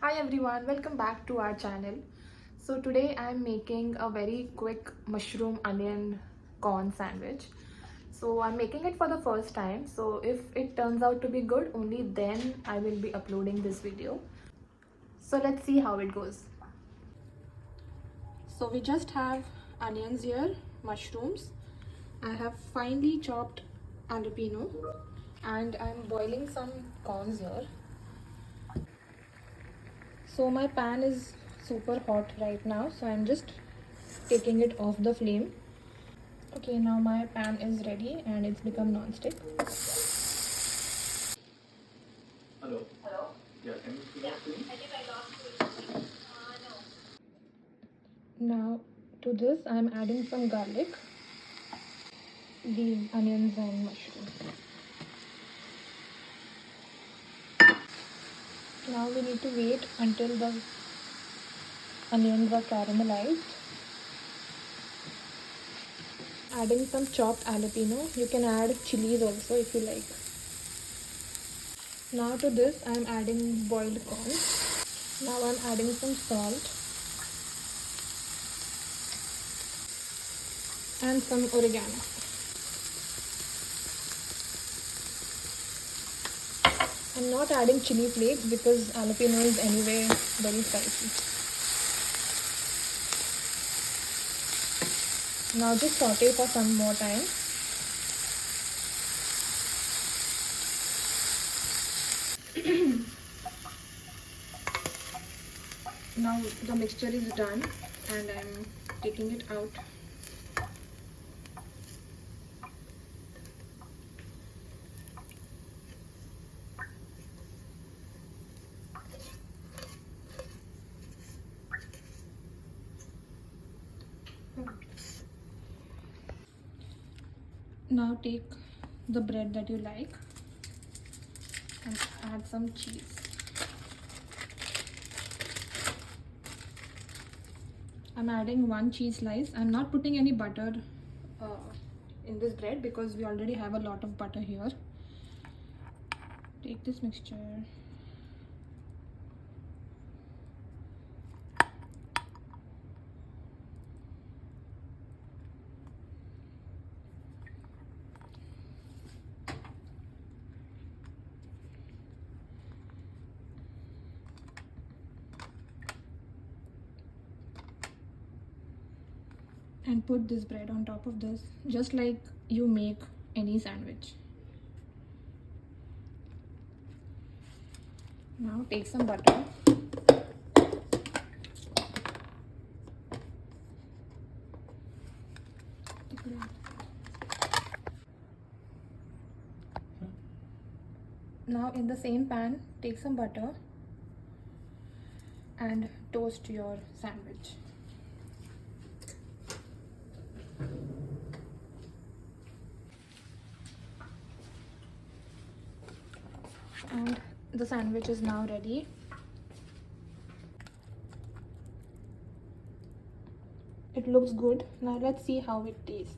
Hi everyone, welcome back to our channel. So today I'm making a very quick mushroom onion corn sandwich. So I'm making it for the first time. So if it turns out to be good, only then I will be uploading this video. So let's see how it goes. So we just have onions here, mushrooms. I have finely chopped jalapeno and I'm boiling some corns here. So my pan is super hot right now, so I'm just taking it off the flame. Okay, now my pan is ready and it's become non-stick. Hello. Hello? Yeah, can you speak up to me? I think I lost you. No. Now to this I'm adding some garlic, these onions and mushrooms. Now we need to wait until the onions are caramelized. Adding some chopped jalapeno. You can add chilies also if you like. Now to this I am adding boiled corn. Now I am adding some salt and some oregano. I'm not adding chili flakes because jalapeno is anyway very spicy. Now just saute for some more time. Now the mixture is done and I'm taking it out. Now take the bread that you like and add some cheese. I'm adding one cheese slice. I'm not putting any butter in this bread because we already have a lot of butter here. Take this mixture. And put this bread on top of this, just like you make any sandwich. Now take some butter. Now in the same pan, take some butter and toast your sandwich. And the sandwich is now ready. It looks good. Now let's see how it tastes.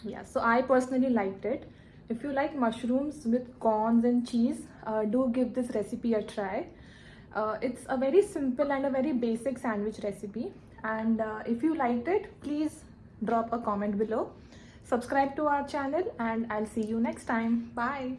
Yeah, so I personally liked it. If you like mushrooms with corns and cheese, do give this recipe a try. It's a very simple and a very basic sandwich recipe. And if you liked it, please drop a comment below. Subscribe to our channel and I'll see you next time. Bye.